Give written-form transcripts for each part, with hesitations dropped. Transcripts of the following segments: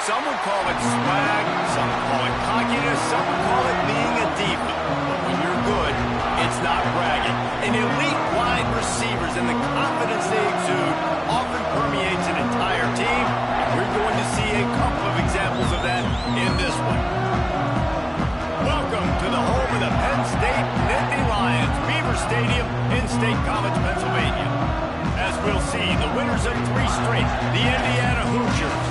Some would call it swag, some would call it cockiness, some would call it being a diva. But when you're good, it's not bragging. And elite wide receivers and the confidence they exude often permeates an entire team. And we're going to see a couple of examples of that in this one. Welcome to the home of the Penn State Nittany Lions, Beaver Stadium in State College, Pennsylvania. As we'll see, the winners of 3 straight, the Indiana Hoosiers,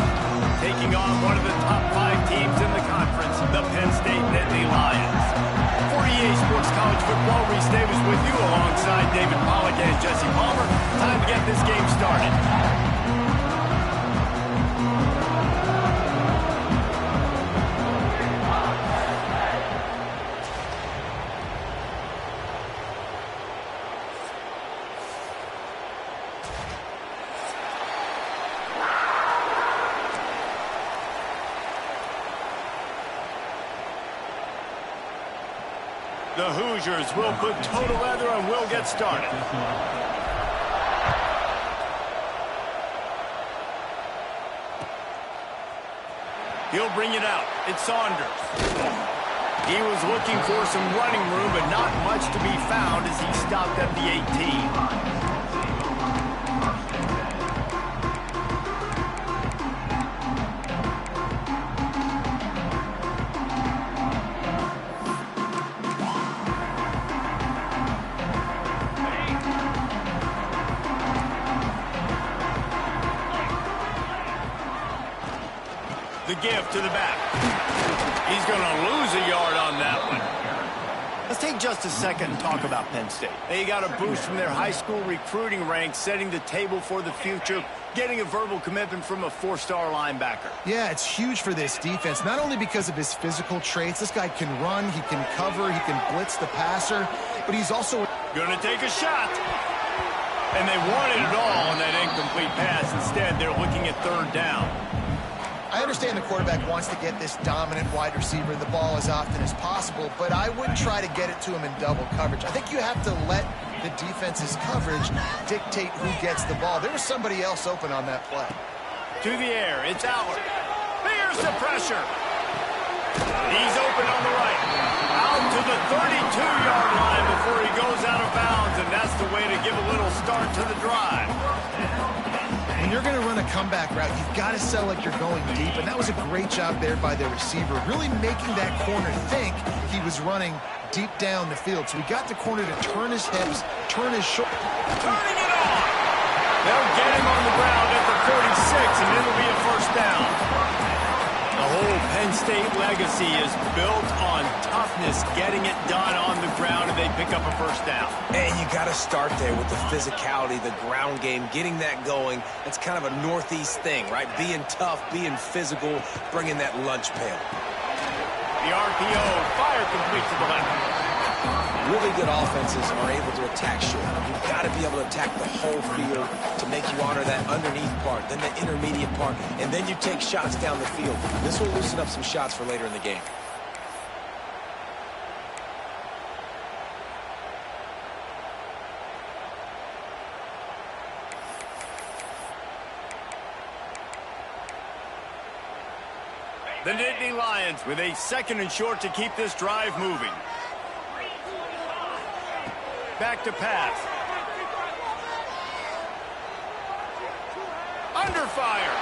taking on one of the top 5 teams in the conference, the Penn State Nittany Lions. For EA Sports College Football, Reese Davis with you alongside David Pollack and Jesse Palmer. Time to get this game started. The Hoosiers will put total leather and will get started. He'll bring it out. It's Saunders. He was looking for some running room, but not much to be found as he stopped at the 18. The give to the back. He's going to lose a yard on that one. Let's take just a second and talk about Penn State. They got a boost from their high school recruiting ranks, setting the table for the future, getting a verbal commitment from a 4-star linebacker. Yeah, it's huge for this defense, not only because of his physical traits. This guy can run, he can cover, he can blitz the passer, but he's also going to take a shot. And they wanted it all on that incomplete pass. Instead, they're looking at 3rd down. I understand the quarterback wants to get this dominant wide receiver the ball as often as possible, but I wouldn't try to get it to him in double coverage. I think you have to let the defense's coverage dictate who gets the ball. There was somebody else open on that play. To the air, it's Allard. There's the pressure. He's open on the right. Out to the 32-yard line before he goes out of bounds, and that's the way to give a little start to the drive. When you're going to run a comeback route, you've got to sell like you're going deep, and that was a great job there by the receiver, really making that corner think he was running deep down the field. So he got the corner to turn his hips, turn his shoulders. Turning it on! They'll get him on the ground at the 46, and it'll be a 1st down. The whole Penn State legacy is built on toughness, getting it done on the ground, and they pick up a 1st down. And you got to start there with the physicality, the ground game, getting that going. It's kind of a Northeast thing, right? Being tough, being physical, bringing that lunch pail. The RPO, fire complete to the left. Really good offenses are able to attack short. You've got to be able to attack the whole field to make you honor that underneath part, then the intermediate part, and then you take shots down the field. This will loosen up some shots for later in the game. The Nittany Lions with a 2nd and short to keep this drive moving. Back to pass. Under fire.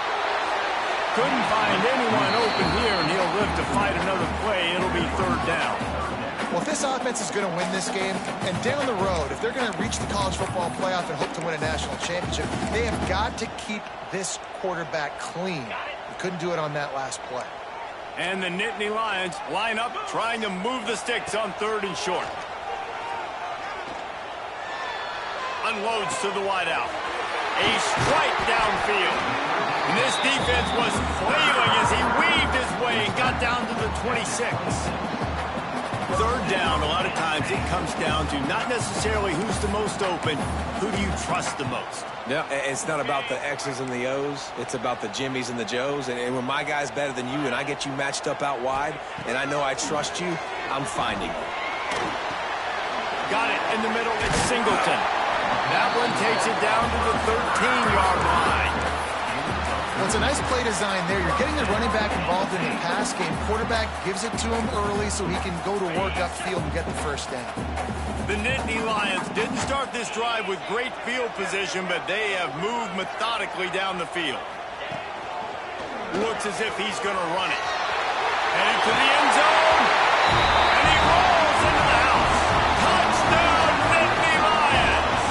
Couldn't find anyone open here, and he'll live to fight another play. It'll be 3rd down. Well, if this offense is going to win this game, and down the road, if they're going to reach the college football playoff and hope to win a national championship, they have got to keep this quarterback clean. They couldn't do it on that last play. And the Nittany Lions line up, trying to move the sticks on 3rd and short. Unloads to the wideout. A strike downfield. And this defense was flailing as he weaved his way and got down to the 26. 3rd down, a lot of times it comes down to not necessarily who's the most open, who do you trust the most? Yeah, it's not about the X's and the O's. It's about the Jimmys and the Joes. And when my guy's better than you and I get you matched up out wide and I know I trust you, I'm finding it. Got it in the middle. It's Singleton. That one takes it down to the 13-yard line. Well, it's a nice play design there. You're getting the running back involved in the pass game. Quarterback gives it to him early so he can go to work upfield and get the first down. The Nittany Lions didn't start this drive with great field position, but they have moved methodically down the field. Looks as if he's going to run it. Headed to the end zone. And he rolls into the house. Touchdown, Nittany Lions.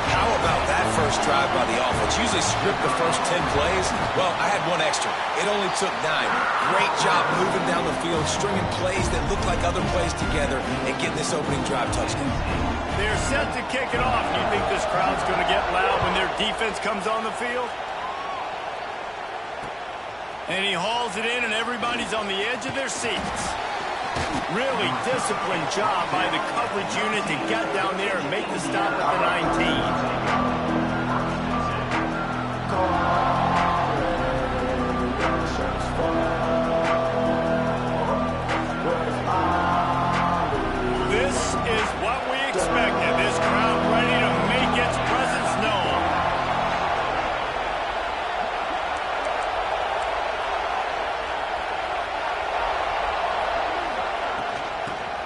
How about that first drive by the offense? Usually script the first 10 plays. Well, I had one extra. It only took 9. Great job moving down the field, stringing plays that look like other plays together, and getting this opening drive touchdown. They're set to kick it off. Do you think this crowd's going to get loud when their defense comes on the field? And he hauls it in, and everybody's on the edge of their seats. Really disciplined job by the coverage unit to get down there and make the stop at the 19. This is what we expected. This crowd ready to make its presence known.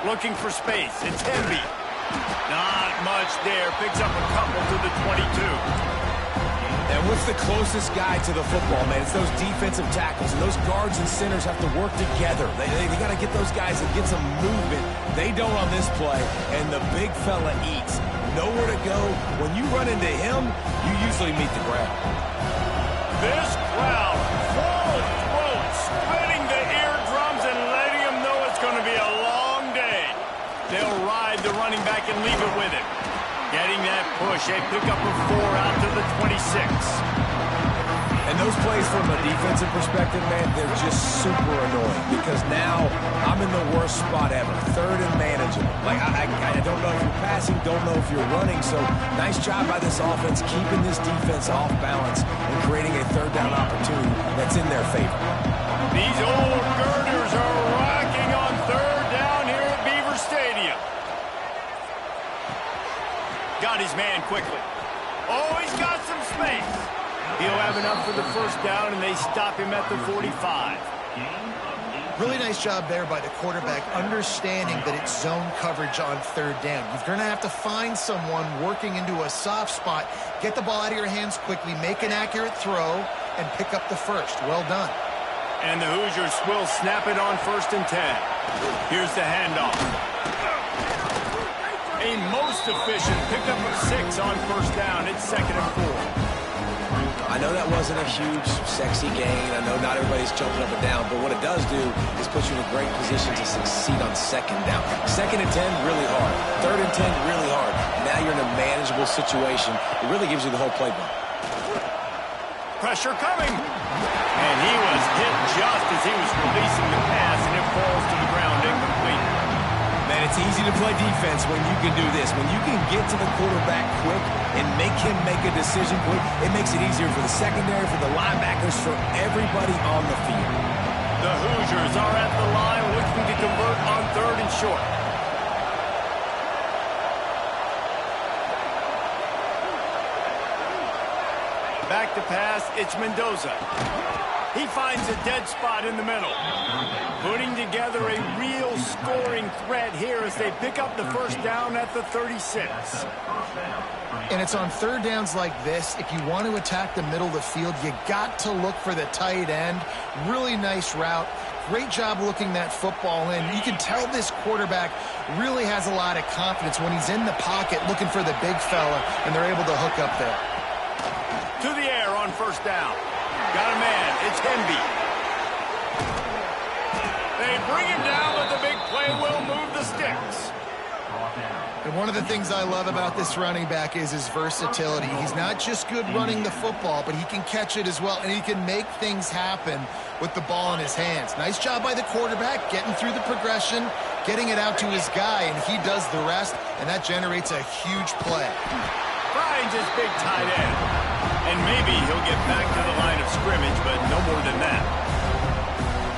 Looking for space. It's Hemby. Not much there. Picks up a couple to the 22. And what's the closest guy to the football, man? It's those defensive tackles, and those guards and centers have to work together. They got to get those guys and get some movement. They don't on this play, and the big fella eats. Nowhere to go. When you run into him, you usually meet the ground. This crowd, full throat, splitting the eardrums and letting them know it's going to be a long day. They'll ride the running back and leave it with him. Getting that push, they pick up a 4 out to the 26. And those plays from a defensive perspective, man, they're just super annoying because now I'm in the worst spot ever, third and manageable. Like, I don't know if you're passing, don't know if you're running, so nice job by this offense keeping this defense off balance and creating a third down opportunity that's in their favor. These old girders are rocking on third down here at Beaver Stadium. Got his man quickly. Oh, he's got some space. He'll have enough for the first down, and they stop him at the 45. Really nice job there by the quarterback, understanding that it's zone coverage on third down. You're going to have to find someone working into a soft spot, get the ball out of your hands quickly, make an accurate throw, and pick up the first. Well done. And the Hoosiers will snap it on 1st and 10. Here's the handoff. A most efficient pickup of 6 on 1st down. It's 2nd and 4. I know that wasn't a huge, sexy gain. I know not everybody's jumping up and down, but what it does do is put you in a great position to succeed on 2nd down. 2nd and 10, really hard. 3rd and 10, really hard. Now you're in a manageable situation. It really gives you the whole playbook. Pressure coming. And he was hit just as he was releasing the pass, and it falls to the ground incomplete. Man, it's easy to play defense when you can do this. When you can get to the quarterback quick and make him make a decision quick, it makes it easier for the secondary, for the linebackers, for everybody on the field. The Hoosiers are at the line looking to convert on 3rd and short. Back to pass, it's Mendoza. He finds a dead spot in the middle. Putting together a real scoring threat here as they pick up the first down at the 36. And it's on third downs like this. If you want to attack the middle of the field, you got to look for the tight end. Really nice route. Great job looking that football in. You can tell this quarterback really has a lot of confidence when he's in the pocket looking for the big fella, and they're able to hook up there. To the air on 1st down. Got a man. It's Hemby. They bring him down, but the big play will move the sticks. And one of the things I love about this running back is his versatility. He's not just good running the football, but he can catch it as well, and he can make things happen with the ball in his hands. Nice job by the quarterback, getting through the progression, getting it out to his guy, and he does the rest, and that generates a huge play. Finds his big tight end. And maybe he'll get back to the line of scrimmage, but no more than that.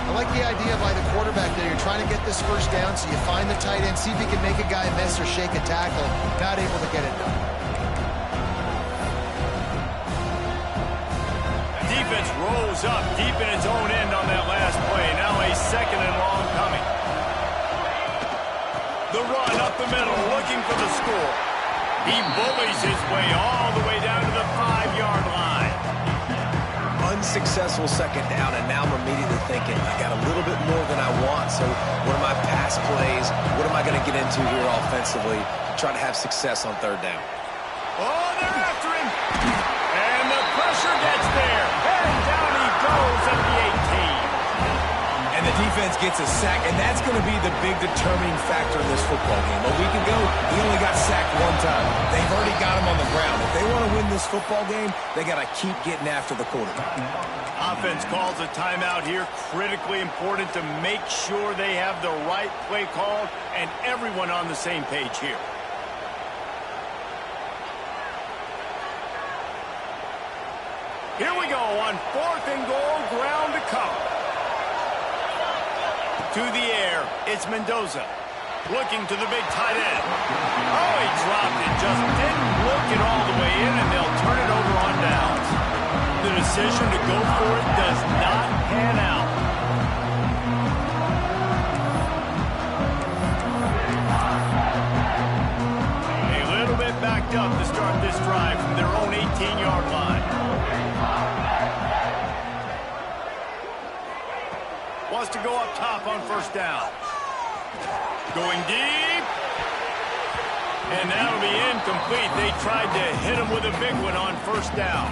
I like the idea by the quarterback there. You're trying to get this first down, so you find the tight end, see if he can make a guy miss or shake a tackle. Not able to get it done. defense rose up deep in its own end on that last play. Now a second and long coming. The run up the middle, looking for the score. He bullies his way all the way down to the 5-yard line. Unsuccessful second down, and now I'm immediately thinking, I got a little bit more than I want, so what are my pass plays? What am I going to get into here offensively to try to have success on third down? Oh, they're after him. And the pressure gets there. And down he goes at the 18. And the defense gets a sack, and that's going to be the big determining factor in this football game. A week ago, he only got sacked one time. They've already got him on the ground. If they want to win this football game, they got to keep getting after the quarterback. Offense calls a timeout here. Critically important to make sure they have the right play called and everyone on the same page here. Here we go on 4th and goal, ground to cover. To the air, it's Mendoza. Looking to the big tight end. Oh, he dropped it. Just didn't look it all the way in, and they'll turn it over on downs. The decision to go for it does not pan out. A little bit backed up to start this drive from their own 18-yard line. Wants to go up top on first down. Going deep. And that'll be incomplete. They tried to hit him with a big one on first down.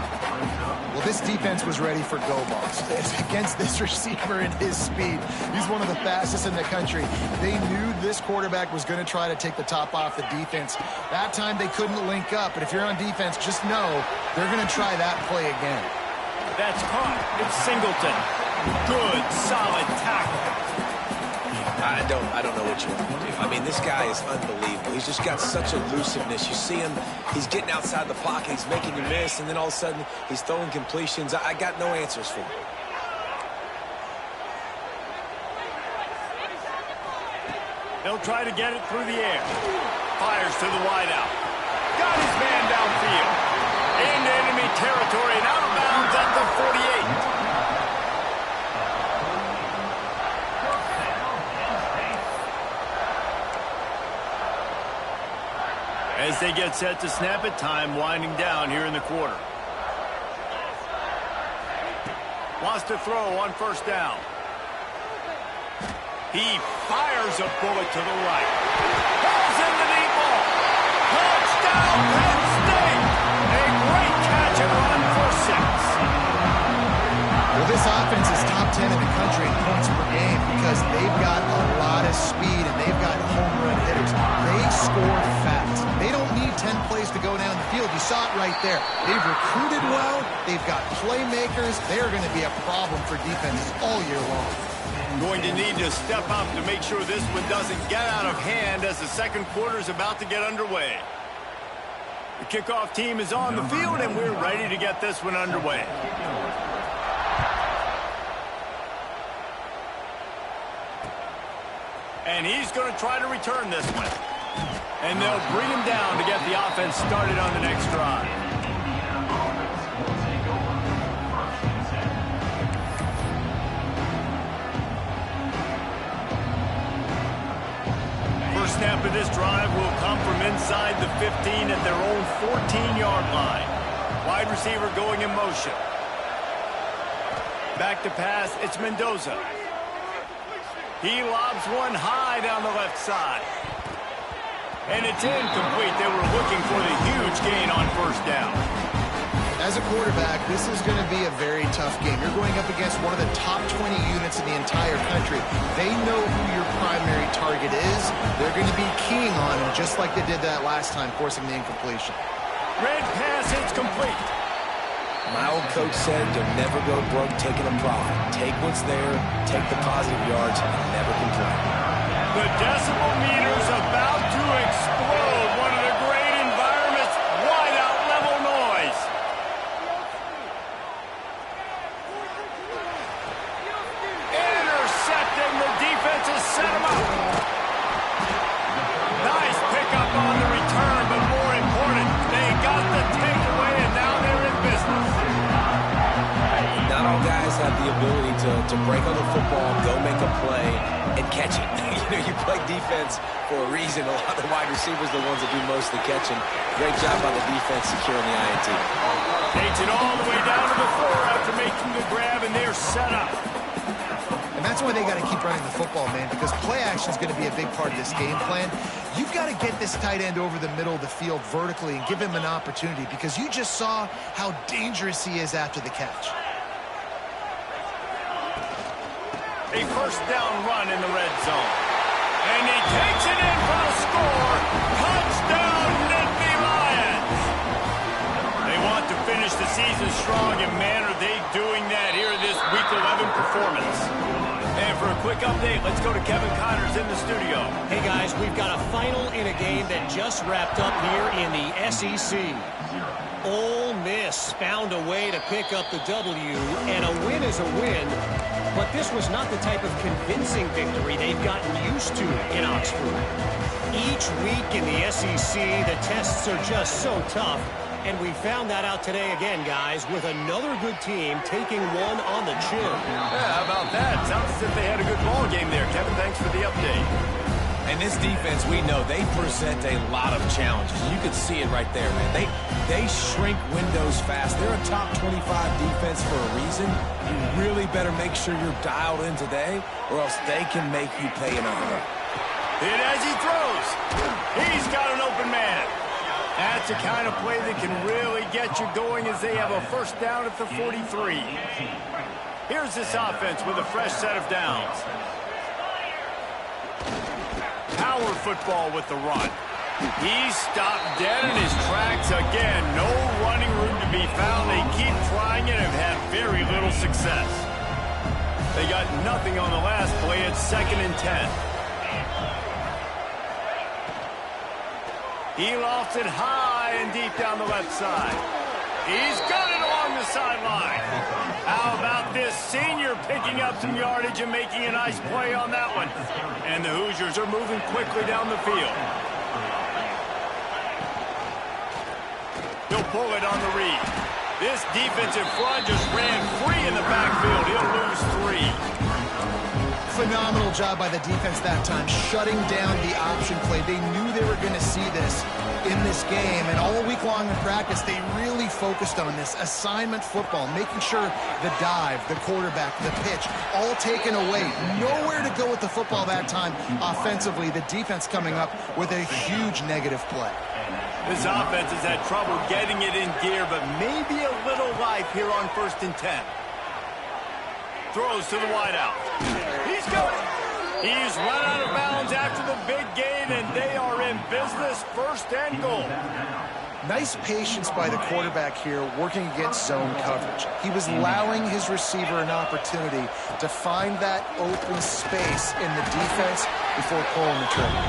Well, this defense was ready for go balls. Against this receiver and his speed, he's one of the fastest in the country. They knew this quarterback was going to try to take the top off the defense. That time they couldn't link up, but if you're on defense, just know they're going to try that play again. That's caught. It's Singleton. Good, solid tackle. I don't know what you want to do. I mean, this guy is unbelievable. He's just got such elusiveness. You see him, he's getting outside the pocket, he's making you miss, and then all of a sudden, he's throwing completions. I got no answers for him. They'll try to get it through the air. Fires to the wideout. Got his man downfield. Into enemy territory and out of bounds at the 48. As they get set to snap it, time winding down here in the quarter. Wants to throw on first down. He fires a bullet to the right. Falls in the deep ball. Touchdown, Penn State! A great catch and run for 6. Well, this offense is top 10 in the country in points per game because they've got a lot of speed and they've got home run hitters. They score fast. They don't need 10 plays to go down the field. You saw it right there. They've recruited well. They've got playmakers. They're going to be a problem for defenses all year long. Going to need to step up to make sure this one doesn't get out of hand as the second quarter is about to get underway. The kickoff team is on the field, and we're ready to get this one underway. And he's going to try to return this one. And they'll bring him down to get the offense started on the next drive. First snap of this drive will come from inside the 15 at their own 14-yard line. Wide receiver going in motion. Back to pass, it's Mendoza. He lobs one high down the left side. And it's incomplete. They were looking for the huge gain on first down. As a quarterback, this is going to be a very tough game. You're going up against one of the top 20 units in the entire country. They know who your primary target is. They're going to be keying on him just like they did that last time, forcing the incompletion. Red pass, it's complete. My old coach said you'll never go broke taking a profit. Take what's there, take the positive yards, and never complain. The decibel meter's about to explode. One of the great environments, wide-out level noise. Intercepting, the defense has set him up. Nice pickup on the return, but more important, they got the takeaway, and now they're in business. Now to break on the football, go make a play, and catch it. You play defense for a reason. A lot of the wide receivers are the ones that do most of the catching. Great job by the defense securing the INT. Takes it all the way down to the 4 after making the grab, and they're set up. And that's why they got to keep running the football, man, because play action is going to be a big part of this game plan. You've got to get this tight end over the middle of the field vertically and give him an opportunity, because you just saw how dangerous he is after the catch. A first down run in the red zone. And he takes it in for the score. Touchdown, Nittany Lions. They want to finish the season strong, and man, are they doing that here in this Week 11 performance. And for a quick update, let's go to Kevin Connors in the studio. Hey, guys, we've got a final in a game that just wrapped up here in the SEC. Ole Miss found a way to pick up the W, and a win is a win. But this was not the type of convincing victory they've gotten used to in Oxford. Each week in the SEC, the tests are just so tough, and we found that out today again, guys, with another good team taking one on the chin. Yeah, how about that? Sounds as if they had a good ball game there. Kevin, thanks for the update. And this defense, we know, they present a lot of challenges. You can see it right there, man. They shrink windows fast. They're a top 25 defense for a reason. You really better make sure you're dialed in today, or else they can make you pay in a hurry. And as he throws, he's got an open man. That's the kind of play that can really get you going as they have a first down at the 43. Here's this offense with a fresh set of downs. Power football with the run. He's stopped dead in his tracks again. No running room to be found. They keep trying it and have had very little success. They got nothing on the last play. It's 2nd and 10. He lofts it high and deep down the left side. He's got it along the sideline. How about this senior picking up some yardage and making a nice play on that one? And the Hoosiers are moving quickly down the field. He'll pull it on the read. This defensive front just ran free in the backfield. He'll lose 3. Phenomenal job by the defense that time, shutting down the option play. They knew they were going to see this in this game, and all week long in practice, they really focused on this assignment football, making sure the dive, the quarterback, the pitch, all taken away. Nowhere to go with the football that time offensively. The defense coming up with a huge negative play. This offense has had trouble getting it in gear, but maybe a little life here on 1st and 10. Throws to the wideout. He's going. He's run out of bounds after the big gain, and they are in business, 1st and goal. Nice patience by the quarterback here, working against zone coverage. He was allowing his receiver an opportunity to find that open space in the defense before pulling the trigger.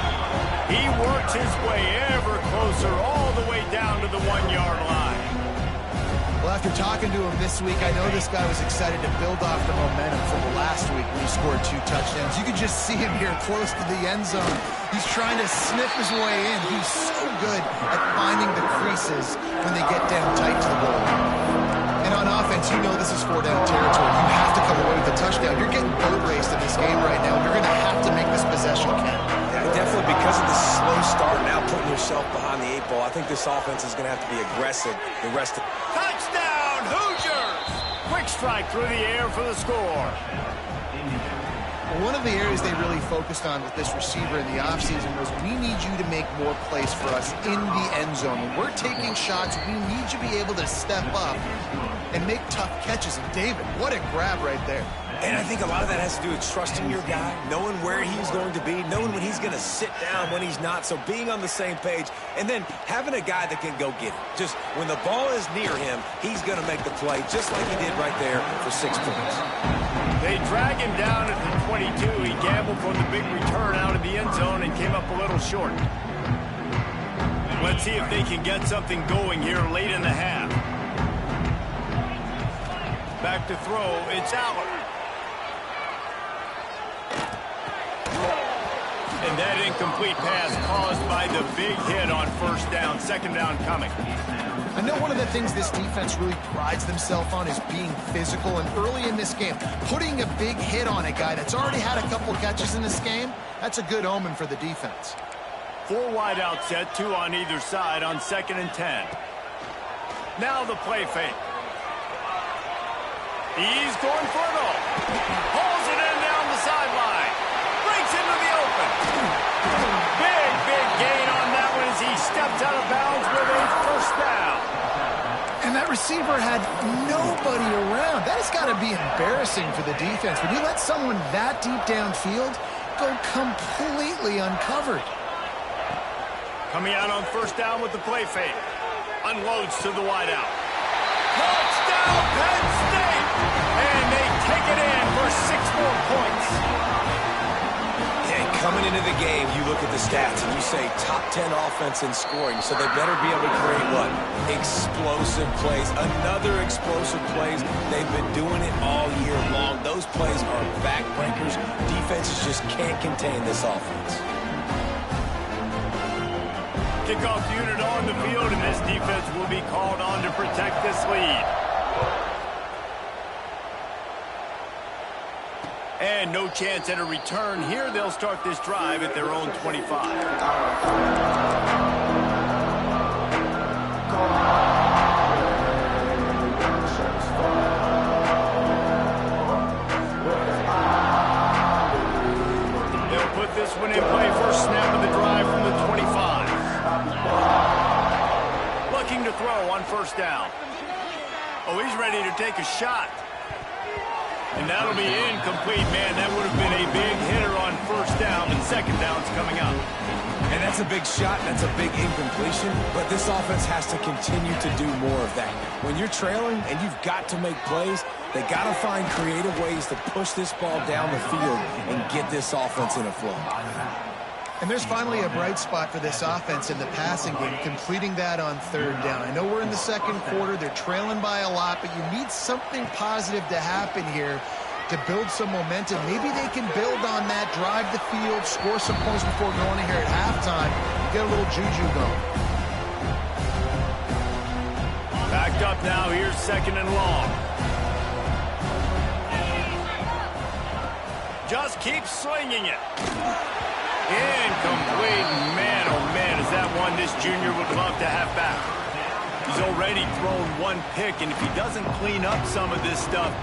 He works his way ever closer all the way down to the 1-yard line. Well, after talking to him this week, I know this guy was excited to build off the momentum from the last week when he scored 2 touchdowns. You could just see him here close to the end zone. He's trying to sniff his way in. He's so good at finding the creases when they get down tight to the goal. And on offense, you know this is 4-down territory. You have to come away with a touchdown. You're getting boat raced in this game right now. You're going to have to make this possession count. Yeah, definitely because of the slow start, now putting yourself behind the 8 ball. I think this offense is going to have to be aggressive the rest of Touchdown, Hoosiers! Quick strike through the air for the score. One of the areas they really focused on with this receiver in the offseason was, we need you to make more plays for us in the end zone. When we're taking shots, we need you to be able to step up and make tough catches. And David, what a grab right there. And I think a lot of that has to do with trusting your guy, knowing where he's going to be, knowing when he's going to sit down, when he's not, so being on the same page, and then having a guy that can go get it. Just when the ball is near him, he's going to make the play, just like he did right there for 6 points. They drag him down at the 22. He gambled for the big return out of the end zone and came up a little short. Let's see if they can get something going here late in the half. Back to throw, it's Allen. And that incomplete pass caused by the big hit on 1st down, 2nd down coming. I know one of the things this defense really prides themselves on is being physical, and early in this game, putting a big hit on a guy that's already had a couple catches in this game, that's a good omen for the defense. 4 wide out set, 2 on either side on 2nd and 10. Now the play fake. He's going for it all. Pulls it in down the sideline. Breaks into the open. Big gain on that one as he stepped out of bounds with a first down. And that receiver had nobody around. That has got to be embarrassing for the defense. When you let someone that deep downfield go completely uncovered. Coming out on first down with the play fake. Unloads to the wideout. Touchdown, Penn State! And they take it in for 6 more points. And coming into the game, you look at the stats and you say top 10 offense in scoring, so they better be able to create what? Explosive plays. Another explosive plays. They've been doing it all year long. Those plays are backbreakers. Defenses just can't contain this offense. Kickoff unit on the field, and this defense will be called on to protect this lead. And no chance at a return here. They'll start this drive at their own 25. They'll put this one in play. First snap of the drive from the 25. Looking to throw on first down. Oh, he's ready to take a shot. And that'll be incomplete, man. That would have been a big hitter on first down, and second down's coming up. And that's a big shot, that's a big incompletion, but this offense has to continue to do more of that. When you're trailing and you've got to make plays, they got to find creative ways to push this ball down the field and get this offense in a flow. And there's finally a bright spot for this offense in the passing game, completing that on third down. I know we're in the second quarter. They're trailing by a lot, but you need something positive to happen here to build some momentum. Maybe they can build on that, drive the field, score some points before going in here at halftime, get a little juju going. Backed up now. Here's 2nd and long. Just keep swinging it. Incomplete. Man, oh man, is that one this junior would love to have back. He's already thrown 1 pick, and if he doesn't clean up some of this stuff,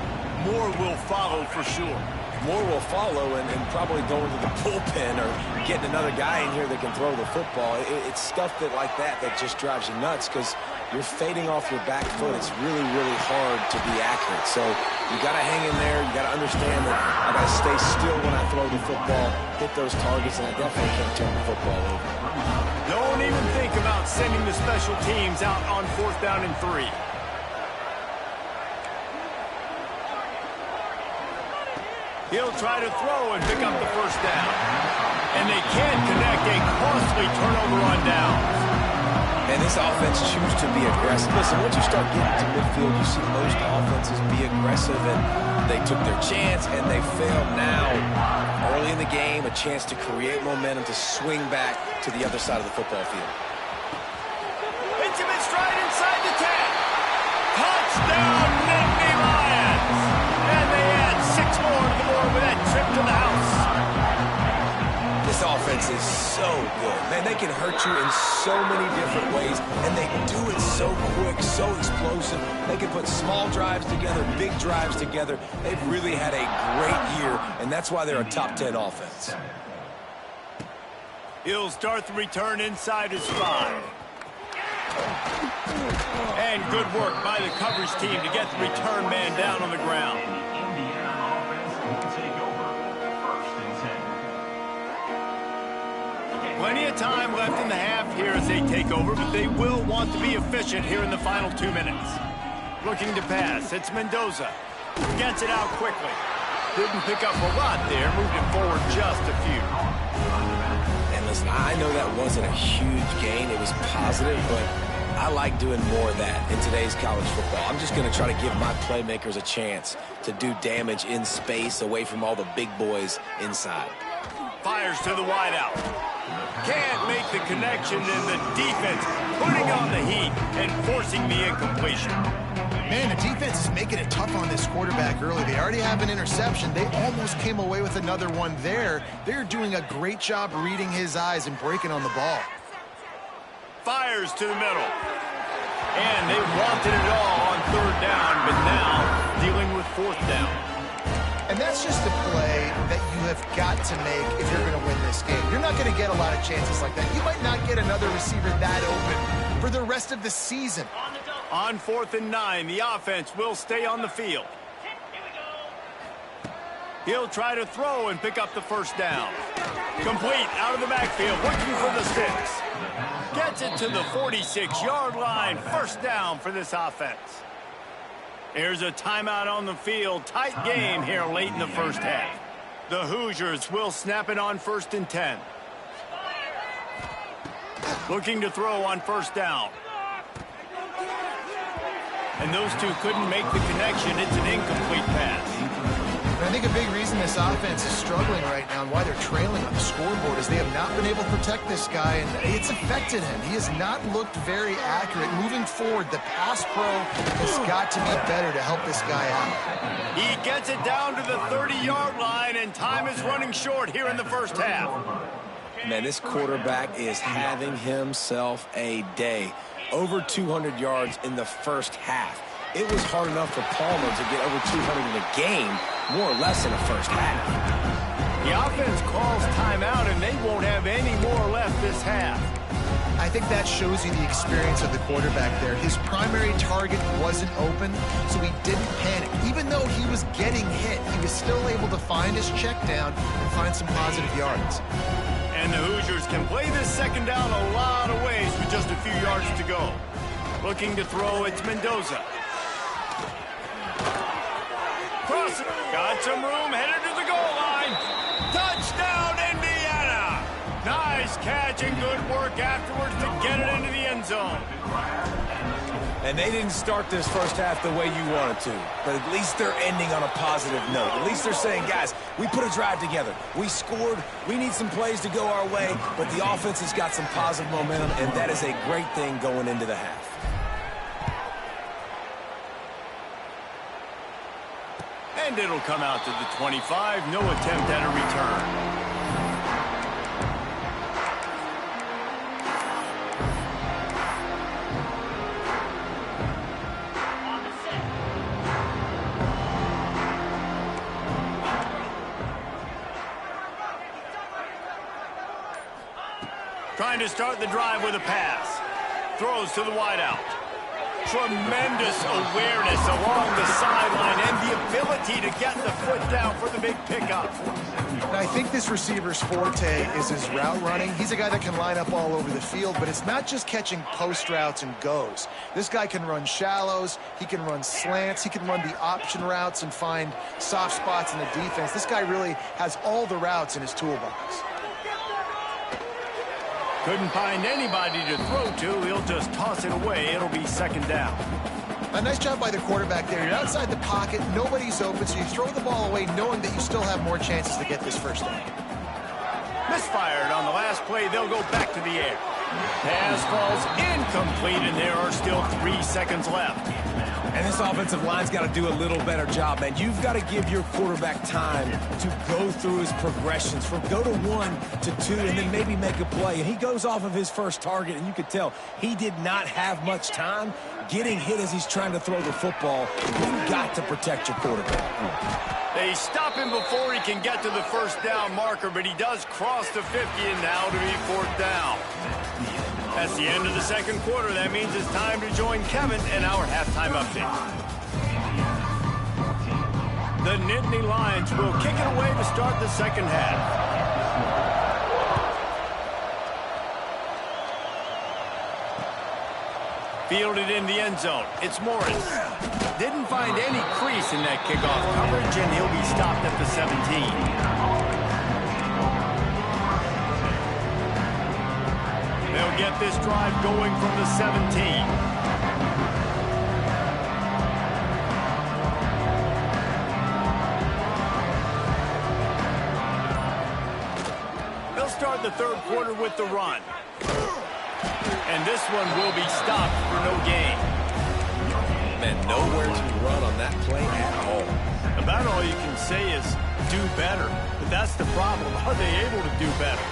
more will follow for sure. More will follow, and probably going to the bullpen or getting another guy in here that can throw the football. It's stuff like that just drives you nuts because you're fading off your back foot. It's really, really hard to be accurate. So you got to hang in there. You got to understand that I got to stay still when I throw the football, hit those targets, and I definitely can't turn the football over. Don't even think about sending the special teams out on 4th down and 3. He'll try to throw and pick up the first down. And they can't connect. A costly turnover on downs. And this offense chooses to be aggressive. Listen, once you start getting to midfield, you see most offenses be aggressive, and they took their chance, and they failed now. Early in the game, a chance to create momentum, to swing back to the other side of the football field. Intimate stride inside the 10. Touchdown, Nittany Lions. And they add 6 more to the board with that trip to the house. This offense is so good. Man, they can hurt you in so many different ways, and they do it so quick, so explosive. They can put small drives together, big drives together. They've really had a great year, and that's why they're a top 10 offense. He'll start the return inside his 5. And good work by the coverage team to get the return man down on the ground. Plenty of time left in the half here as they take over, but they will want to be efficient here in the final 2 minutes. Looking to pass. It's Mendoza. Gets it out quickly. Didn't pick up a lot there. Moved it forward just a few. And listen, I know that wasn't a huge gain. It was positive, but I like doing more of that in today's college football. I'm just going to try to give my playmakers a chance to do damage in space away from all the big boys inside. Fires to the wideout. Can't make the connection, and the defense putting on the heat and forcing the incompletion. Man, the defense is making it tough on this quarterback early. They already have an interception. They almost came away with another one there. They're doing a great job reading his eyes and breaking on the ball. Fires to the middle. And they wanted it all on third down, but now dealing with fourth down. And that's just a play that you have got to make if you're going to win this game. You're not going to get a lot of chances like that. You might not get another receiver that open for the rest of the season. On 4th and 9, the offense will stay on the field. He'll try to throw and pick up the first down. Complete out of the backfield, looking for the sticks. Gets it to the 46-yard line. First down for this offense. Here's a timeout on the field. Tight game here late in the first half. The Hoosiers will snap it on 1st and 10. Looking to throw on first down. And those two couldn't make the connection. It's an incomplete pass. And I think a big reason this offense is struggling right now and why they're trailing on the scoreboard is they have not been able to protect this guy, and it's affected him. He has not looked very accurate. Moving forward, the pass pro has got to be better to help this guy out. He gets it down to the 30-yard line, and time is running short here in the first half. Man, this quarterback is having himself a day. Over 200 yards in the first half. It was hard enough for Palmer to get over 200 in a game, more or less in the first half. The offense calls timeout, and they won't have any more left this half. I think that shows you the experience of the quarterback there. His primary target wasn't open, so he didn't panic. Even though he was getting hit, he was still able to find his check down and find some positive yards. And the Hoosiers can play this second down a lot of ways with just a few yards to go. Looking to throw, it's Mendoza. Cross it. Got some room, headed to the goal line. Touchdown, Indiana! Nice catch and good work afterwards to get it into the end zone. And they didn't start this first half the way you wanted to, but at least they're ending on a positive note. At least they're saying, guys, we put a drive together. We scored. We need some plays to go our way, but the offense has got some positive momentum, and that is a great thing going into the half. And it'll come out to the 25. No attempt at a return. Trying to start the drive with a pass. Throws to the wideout. Tremendous awareness along the sideline and the ability to get the foot down for the big pickup. And I think this receiver's forte is his route running. He's a guy that can line up all over the field, but it's not just catching post routes and goes. This guy can run shallows, he can run slants, he can run the option routes and find soft spots in the defense. This guy really has all the routes in his toolbox. Couldn't find anybody to throw to. He'll just toss it away. It'll be second down. A nice job by the quarterback there. You're outside the pocket. Nobody's open, so you throw the ball away knowing that you still have more chances to get this first down. Misfired on the last play. They'll go back to the air. Pass falls incomplete, and there are still 3 seconds left. And this offensive line's got to do a little better job, man. You've got to give your quarterback time to go through his progressions from go to 1 to 2 and then maybe make a play. And he goes off of his first target, and you could tell he did not have much time getting hit as he's trying to throw the football. You've got to protect your quarterback. They stop him before he can get to the first down marker, but he does cross the 50 and now to be fourth down. That's the end of the second quarter. That means it's time to join Kevin and our halftime update. The Nittany Lions will kick it away to start the second half. Fielded in the end zone. It's Morris. Didn't find any crease in that kickoff coverage, and he'll be stopped at the 17. They'll get this drive going from the 17. They'll start start the third quarter with the run. And this one will be stopped for no gain. Man, nowhere to run on that play at all. About all you can say is do better. But that's the problem. Are they able to do better?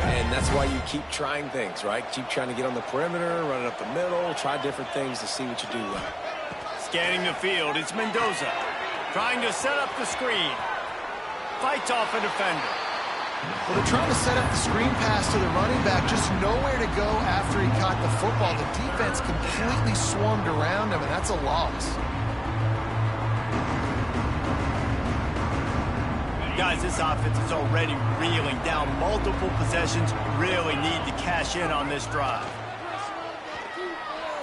And that's why you keep trying things, right? Keep trying to get on the perimeter, run it up the middle, try different things to see what you do well. Scanning the field, it's Mendoza. Trying to set up the screen. Fights off a defender. Well, they're trying to set up the screen pass to the running back, just nowhere to go after he caught the football. The defense completely swarmed around him, and that's a loss. Guys, this offense is already reeling down multiple possessions. Really need to cash in on this drive.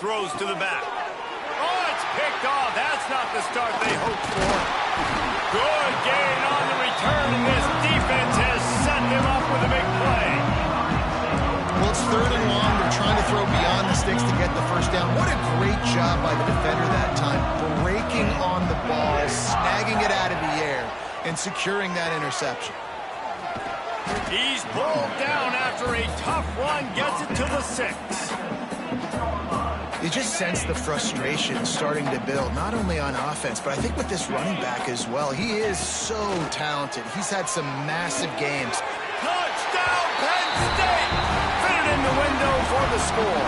Throws to the back. Oh, it's picked off. That's not the start they hoped for. Good gain on the return, and this defense has set them up with a big play. Well, it's third and long. They're trying to throw beyond the sticks to get the first down. What a great job by the defender that time, breaking on the ball, snagging it out of the air, and securing that interception. He's pulled down after a tough run, gets it to the 6. You just sense the frustration starting to build, not only on offense, but I think with this running back as well. He is so talented. He's had some massive games. Touchdown, Penn State! Fitted in the window for the score.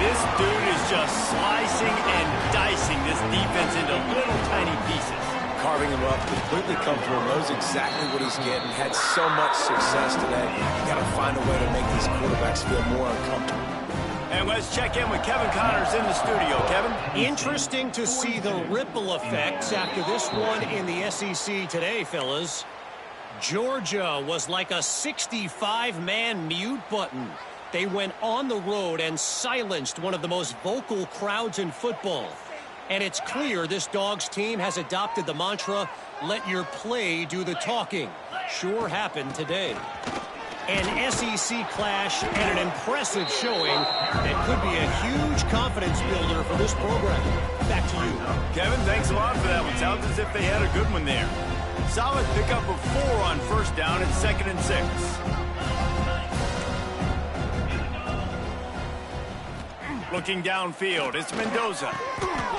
This dude is just slicing and dicing this defense into little tiny pieces. Carving him up, completely comfortable, knows exactly what he's getting, had so much success today. You got to find a way to make these quarterbacks feel more uncomfortable. And let's check in with Kevin Connors in the studio. Kevin? Interesting to see the ripple effects after this one in the SEC today, fellas. Georgia was like a 65-man mute button. They went on the road and silenced one of the most vocal crowds in football. And it's clear this Dogs team has adopted the mantra, let your play do the talking. Sure happened today. An SEC clash and an impressive showing that could be a huge confidence builder for this program. Back to you. Kevin, thanks a lot for that one. Sounds as if they had a good one there. Solid pickup of 4 on first down and 2nd and 6. Looking downfield, it's Mendoza.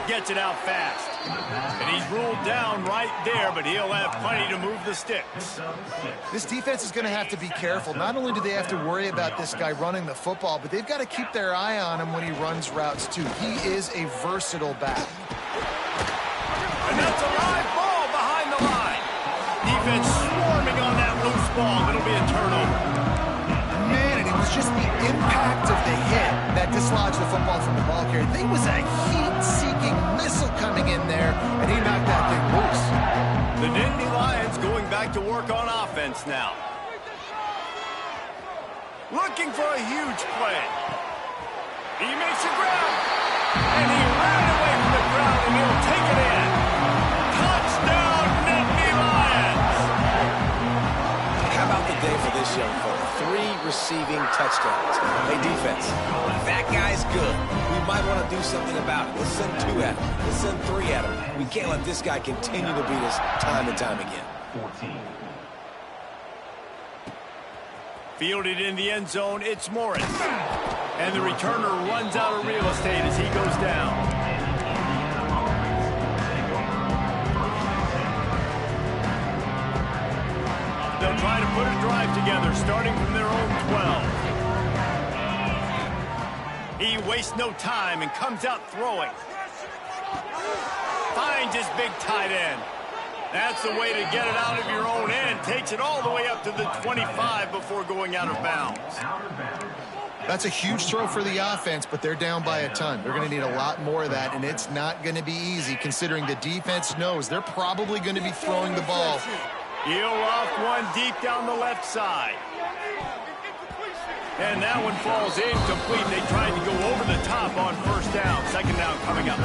Gets it out fast. And he's ruled down right there, but he'll have plenty to move the sticks. This defense is going to have to be careful. Not only do they have to worry about this guy running the football, but they've got to keep their eye on him when he runs routes, too. He is a versatile back. And that's a live ball behind the line. Defense swarming on that loose ball. It'll be a turnover. Man, and it was just the impact of the hit that dislodged the football from the ball carrier. There was a heat-seeking missile coming in there, and he knocked that thing loose. The Nittany Lions going back to work on offense now. Looking for a huge play. He makes the ground, and he ran away from the ground, and he'll take it in. Touchdown, Nittany Lions! How about the day for this young fella? 3 receiving touchdowns. Hey, defense, that guy's good. We might want to do something about it. Let's send 2 at him. Let's send 3 at him. We can't let this guy continue to beat us time and time again. 14. Fielded in the end zone, it's Morris. And the returner runs out of real estate as he goes down. They'll try to put a drive together, starting from their own 12. He wastes no time and comes out throwing. Finds his big tight end. That's the way to get it out of your own end. Takes it all the way up to the 25 before going out of bounds. That's a huge throw for the offense, but they're down by a ton. They're going to need a lot more of that, and it's not going to be easy considering the defense knows they're probably going to be throwing the ball. He'll loft one deep down the left side. And that one falls incomplete. They tried to go over the top on first down. 2nd down coming up.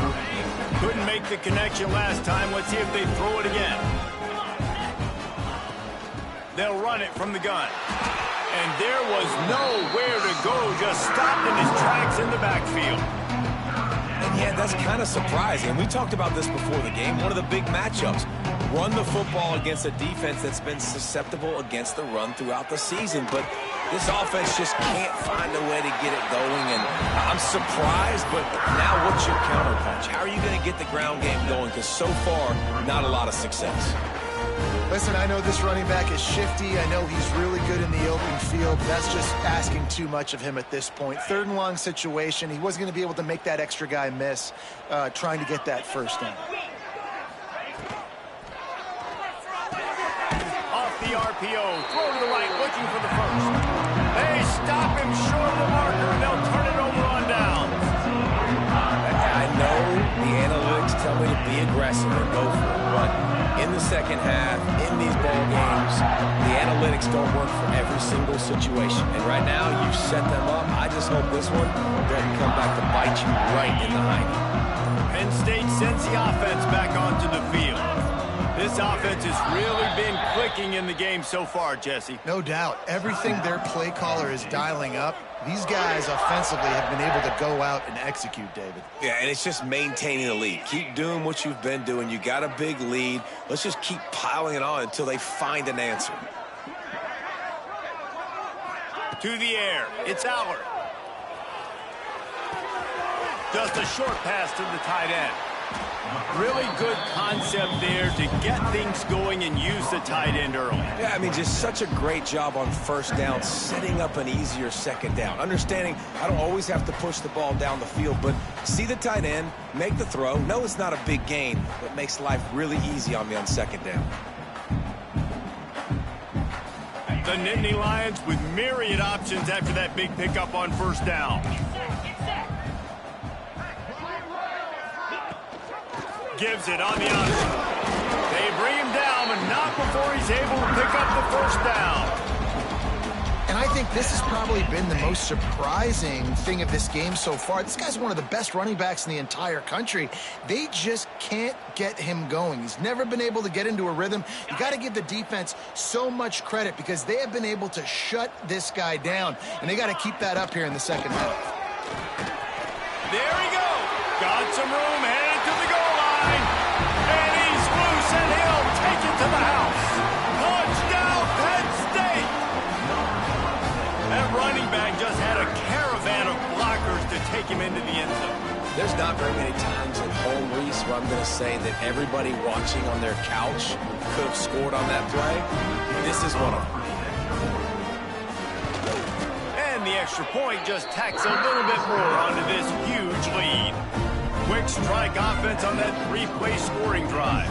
Couldn't make the connection last time. Let's see if they throw it again. They'll run it from the gun. And there was nowhere to go. Just stopped in his tracks in the backfield. And yeah, that's kind of surprising. We talked about this before the game. One of the big matchups. run the football against a defense that's been susceptible against the run throughout the season. But this offense just can't find a way to get it going. And I'm surprised, but now what's your counterpunch? How are you going to get the ground game going? Because so far, not a lot of success. Listen, I know this running back is shifty. I know he's really good in the open field. But that's just asking too much of him at this point. 3rd and long situation. He wasn't going to be able to make that extra guy miss trying to get that first down. Off the RPO, throw to the right, looking for the first. They stop him short of the marker, and they'll turn it over on downs. I know the analytics tell me to be aggressive and go for it, but in the second half, in these ball games, the analytics don't work for every single situation. And right now, you've set them up. I just hope this one doesn't come back to bite you right in the hiney. Penn State sends the offense back onto the field. This offense has really been clicking in the game so far, Jesse. No doubt. Everything their play caller is dialing up, these guys offensively have been able to go out and execute, David. Yeah, and it's just maintaining the lead. Keep doing what you've been doing. You got a big lead. Let's just keep piling it on until they find an answer. To the air. It's Allard. Just a short pass to the tight end. Really good concept there to get things going and use the tight end early. Yeah, I mean, just such a great job on first down, setting up an easier second down. Understanding I don't always have to push the ball down the field, but see the tight end, make the throw. No, it's not a big gain, but makes life really easy on me on second down. The Nittany Lions with myriad options after that big pickup on first down. Gives it on the option. They bring him down, but not before he's able to pick up the first down. And I think this has probably been the most surprising thing of this game so far. This guy's one of the best running backs in the entire country. They just can't get him going. He's never been able to get into a rhythm. You got to give the defense so much credit because they have been able to shut this guy down. And they got to keep that up here in the second half. There he goes. Got some room, headed to the goal line. And he's loose, and he'll take it to the house. Touchdown, Penn State. That running back just had a caravan of blockers to take him into the end zone. There's not very many times at home, Reese, where I'm going to say that everybody watching on their couch could have scored on that play. This is one of them. And the extra point just tacks a little bit more onto this huge lead. Quick strike offense on that 3-play scoring drive.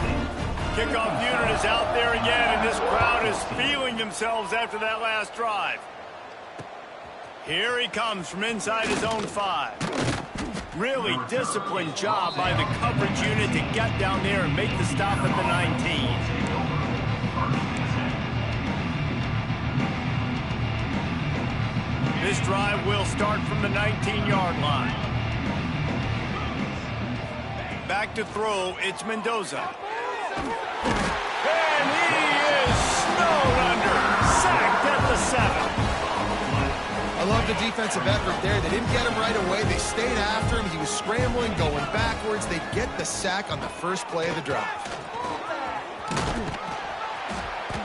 Kickoff unit is out there again, and this crowd is feeling themselves after that last drive. Here he comes from inside his own 5. Really disciplined job by the coverage unit to get down there and make the stop at the 19. This drive will start from the 19-yard line. Back to throw, it's Mendoza. And he is snowed under. Sacked at the 7. I love the defensive effort there. They didn't get him right away. They stayed after him. He was scrambling, going backwards. They get the sack on the first play of the drive.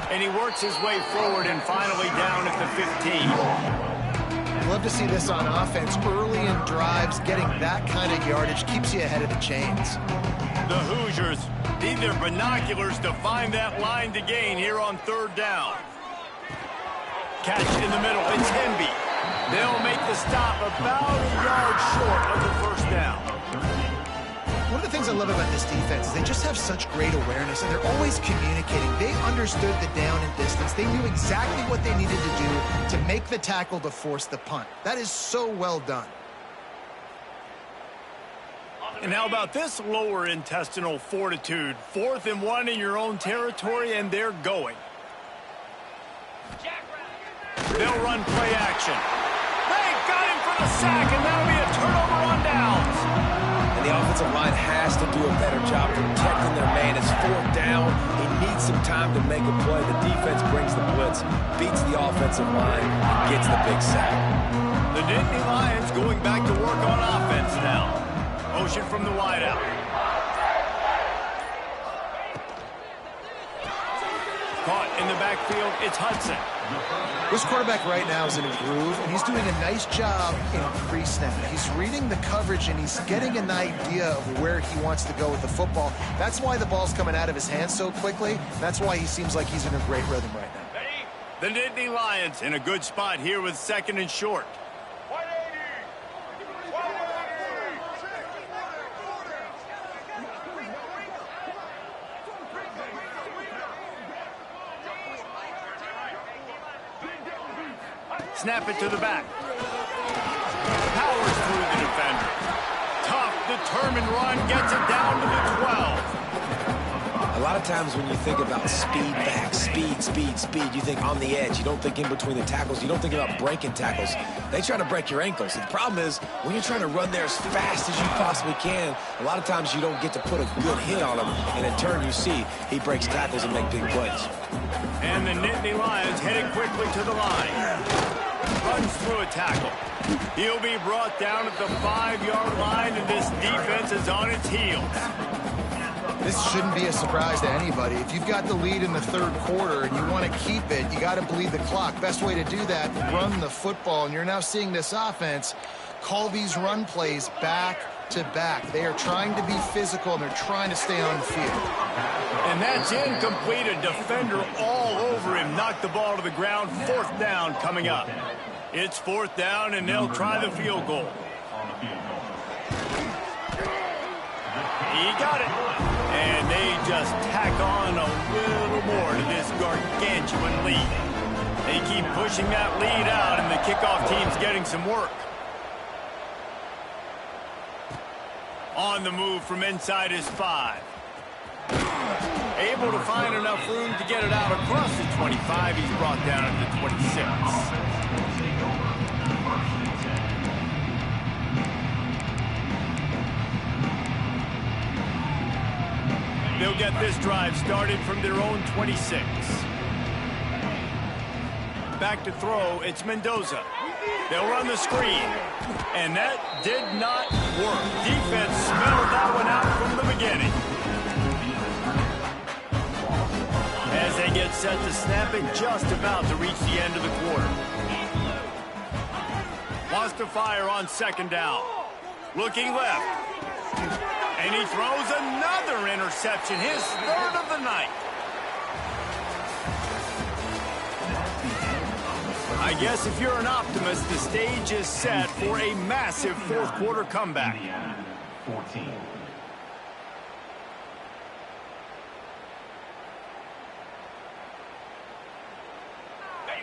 And he works his way forward and finally down at the 15. Love to see this on offense. Early in drives, getting that kind of yardage keeps you ahead of the chains. The Hoosiers need their binoculars to find that line to gain here on third down. Catch in the middle, it's Hemby. They'll make the stop about a yard short of the first down. One of the things I love about this defense is they just have such great awareness, and they're always communicating. They understood the down and distance. They knew exactly what they needed to do to make the tackle to force the punt. That is so well done. And how about this lower intestinal fortitude? 4th and 1 in your own territory, and they're going. They'll run play action. They got him for the sack, and that'll be a turnover on downs. And the offensive line has to do a better job protecting their man. It's 4th down. He needs some time to make a play. The defense brings the blitz, beats the offensive line, and gets the big sack. The Nittany Lions going back to work on offense now. Motion from the wideout. In the backfield, it's Hudson. This quarterback right now is in a groove, and he's doing a nice job in pre-snap. He's reading the coverage, and he's getting an idea of where he wants to go with the football. That's why the ball's coming out of his hands so quickly. That's why he seems like he's in a great rhythm right now. The Nittany Lions in a good spot here with 2nd and short. Snap it to the back. Powers through the defender. Tough, determined run, gets it down to the 12. A lot of times when you think about speed back, speed, you think on the edge. You don't think in between the tackles. You don't think about breaking tackles. They try to break your ankles. The problem is when you're trying to run there as fast as you possibly can, a lot of times you don't get to put a good hit on him, and in turn you see he breaks tackles and make big plays. And the Nittany Lions headed quickly to the line. Runs through a tackle. He'll be brought down at the 5-yard line, and this defense is on its heels. This shouldn't be a surprise to anybody. If you've got the lead in the 3rd quarter and you want to keep it, you got to bleed the clock. Best way to do that, run the football. And you're now seeing this offense call these run plays back to back. They are trying to be physical, and they're trying to stay on the field. And that's incomplete. A defender all over him. Knocked the ball to the ground. 4th down coming up. It's 4th down, and they'll try the field goal. He got it. And they just tack on a little more to this gargantuan lead. They keep pushing that lead out, and the kickoff team's getting some work. On the move from inside his 5. Able to find enough room to get it out across the 25. He's brought down at the 26. They'll get this drive started from their own 26. Back to throw, it's Mendoza. They'll run the screen. And that did not work. Defense smelled that one out from the beginning. As they get set to snap it, just about to reach the end of the quarter. Wants to fire on 2nd down. Looking left. And he throws another interception, his 3rd of the night. I guess if you're an optimist, the stage is set for a massive 4th quarter comeback. 14.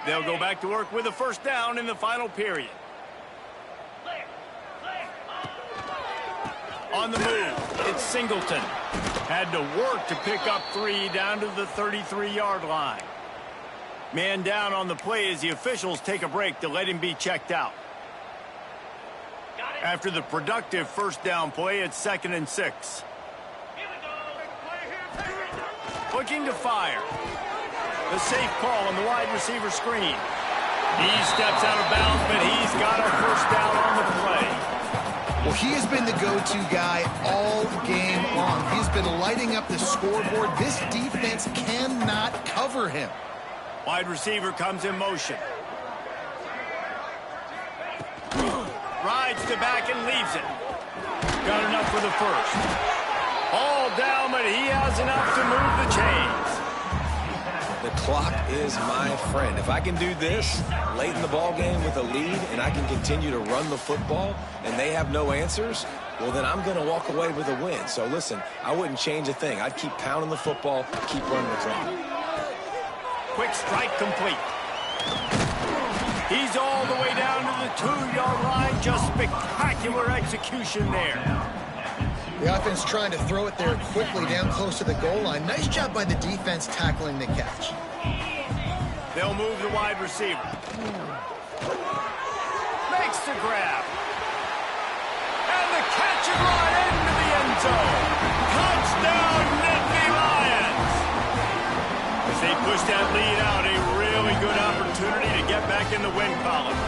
They'll go back to work with a 1st down in the final period. On the move, it's Singleton. Had to work to pick up 3 down to the 33-yard line. Man down on the play as the officials take a break to let him be checked out. After the productive 1st down play, it's 2nd and 6. Looking to fire. The safe call on the wide receiver screen. He steps out of bounds, but he's got a 1st down on the play. Well, he has been the go-to guy all game long. He's been lighting up the scoreboard. This defense cannot cover him. Wide receiver comes in motion. Rides to back and leaves it. Got enough for the 1st. All down, but he has enough to move the chains. The clock is my friend. If I can do this late in the ball game with a lead and I can continue to run the football and they have no answers, well, then I'm going to walk away with a win. So, listen, I wouldn't change a thing. I'd keep pounding the football, keep running the clock. Quick strike complete. He's all the way down to the 2-yard line. Just spectacular execution there. The offense trying to throw it there quickly down close to the goal line. Nice job by the defense tackling the catch. They'll move the wide receiver. Makes the grab. And the catch is right into the end zone. Touchdown, Nittany Lions. As they push that lead out, a really good opportunity to get back in the win column.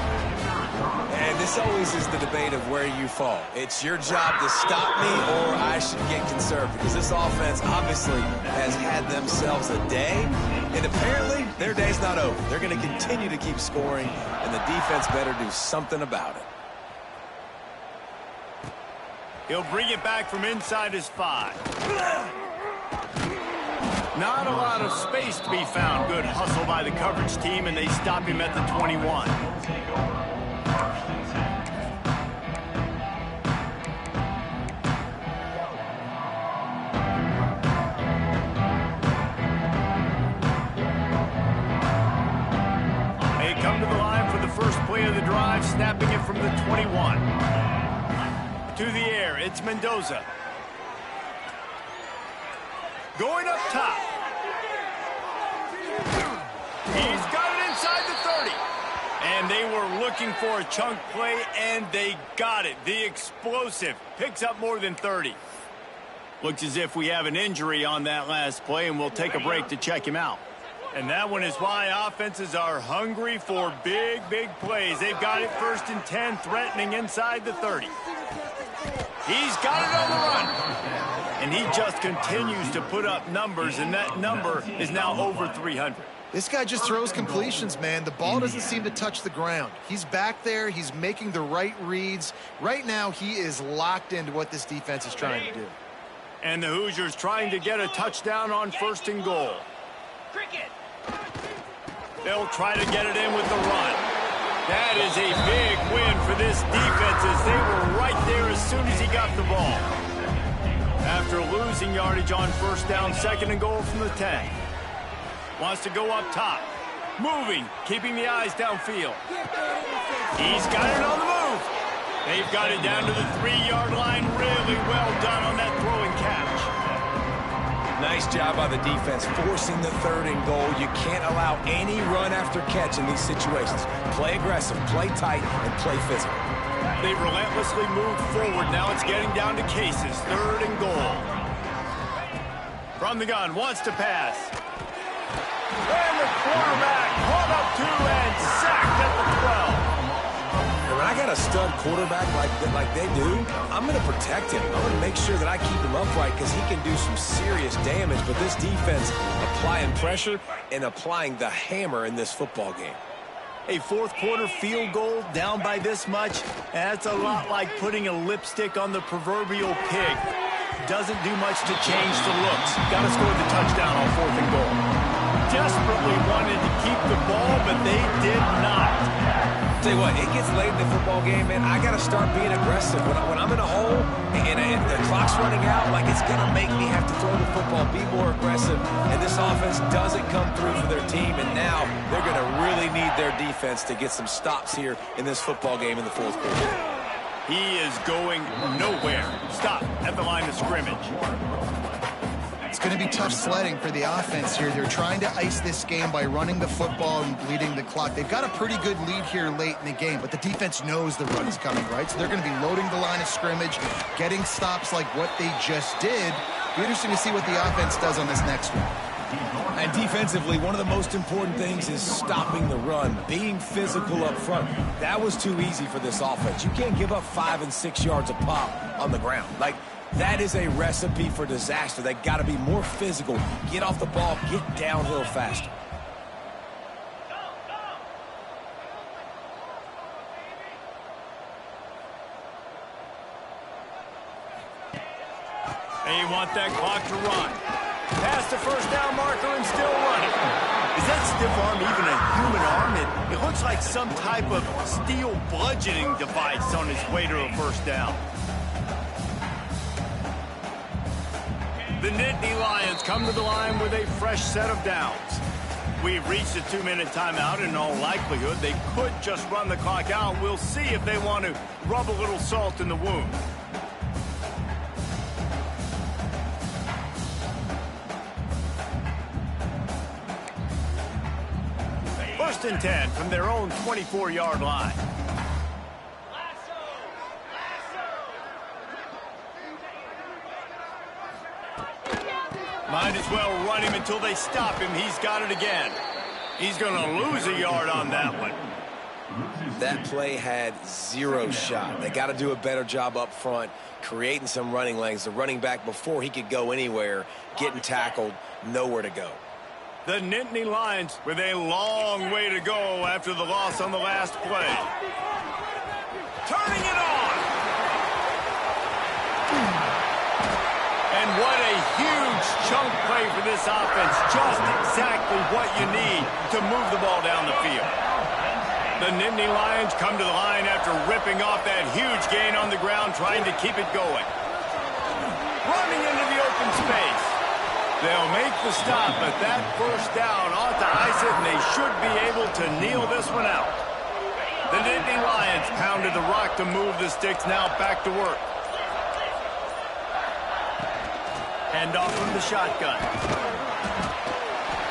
And this always is the debate of where you fall. It's your job to stop me or I should get conserved, because this offense obviously has had themselves a day. And apparently, their day's not over. They're going to continue to keep scoring, and the defense better do something about it. He'll bring it back from inside his 5. Not a lot of space to be found. Good hustle by the coverage team, and they stop him at the 21. They come to the line for the first play of the drive, snapping it from the 21. To the air, it's Mendoza. Going up top. He's got it inside the 30. And they were looking for a chunk play, and they got it. The explosive picks up more than 30. Looks as if we have an injury on that last play, and we'll take a break to check him out. And that one is why offenses are hungry for big, big plays. They've got it 1st and 10, threatening inside the 30. He's got it on the run. And he just continues to put up numbers, and that number is now over 300. This guy just throws completions, man. The ball doesn't seem to touch the ground. He's back there. He's making the right reads. Right now, he is locked into what this defense is trying to do. And the Hoosiers trying to get a touchdown on 1st and goal. They'll try to get it in with the run. That is a big win for this defense, as they were right there as soon as he got the ball. After losing yardage on 1st down, 2nd and goal from the 10. Wants to go up top. Moving, keeping the eyes downfield. He's got it on the move. They've got it down to the 3-yard line. Really well done on that throwing catch. Nice job by the defense forcing the 3rd and goal. You can't allow any run after catch in these situations. Play aggressive, play tight, and play physical. They've relentlessly moved forward. Now it's getting down to cases. 3rd and goal. From the gun, wants to pass. And the quarterback caught up to and sacked at the 12. And when I got a stud quarterback like they do, I'm going to protect him. I'm going to make sure that I keep him upright because he can do some serious damage. But this defense applying pressure and applying the hammer in this football game. A 4th quarter field goal down by this much, that's a lot like putting a lipstick on the proverbial pig. Doesn't do much to change the looks. Got to score the touchdown on 4th and goal. Desperately wanted to keep the ball, but they did not. Tell you what, it gets late in the football game, man. I got to start being aggressive. When I'm in a hole and the clock's running out, like it's going to make me have to throw the football, be more aggressive. And this offense doesn't come through for their team, and now they're going to really need their defense to get some stops here in this football game in the 4th quarter. He is going nowhere. Stop at the line of scrimmage. It's going to be tough sledding for the offense here. They're trying to ice this game by running the football and bleeding the clock. They've got a pretty good lead here late in the game, but the defense knows the run is coming, right? So they're going to be loading the line of scrimmage, getting stops like what they just did. It'll be interesting to see what the offense does on this next one. And defensively, one of the most important things is stopping the run, being physical up front. That was too easy for this offense. You can't give up 5 and 6 yards a pop on the ground. That is a recipe for disaster. They got to be more physical, get off the ball, get downhill faster. They want that clock to run. Past the 1st down marker and still running. Is that stiff arm even a human arm? It looks like some type of steel bludgeoning device on its way to a 1st down. The Nittany Lions come to the line with a fresh set of downs. We've reached a 2-minute timeout, and in all likelihood, they could just run the clock out. We'll see if they want to rub a little salt in the wound. First and 10 from their own 24-yard line. Might as well run him until they stop him. He's got it again. He's going to lose a yard on that one. That play had 0 shot. They got to do a better job up front, creating some running lanes. The running back, before he could go anywhere, getting tackled, nowhere to go. The Nittany Lions with a long way to go after the loss on the last play. Turning it on. And what a huge chunk play for this offense. Just exactly what you need to move the ball down the field. The Nittany Lions come to the line after ripping off that huge gain on the ground, trying to keep it going. Running into the open space. They'll make the stop, but that first down ought to ice it, and they should be able to kneel this one out. The Nittany Lions pounded the rock to move the sticks, now back to work. Hand off from the shotgun.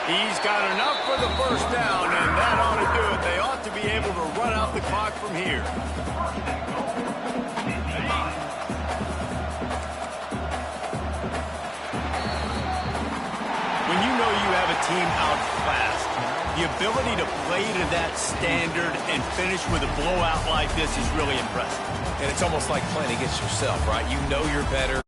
He's got enough for the first down, and that ought to do it. They ought to be able to run out the clock from here. When you know you have a team outclassed, the ability to play to that standard and finish with a blowout like this is really impressive. And it's almost like playing against yourself, right? You know you're better.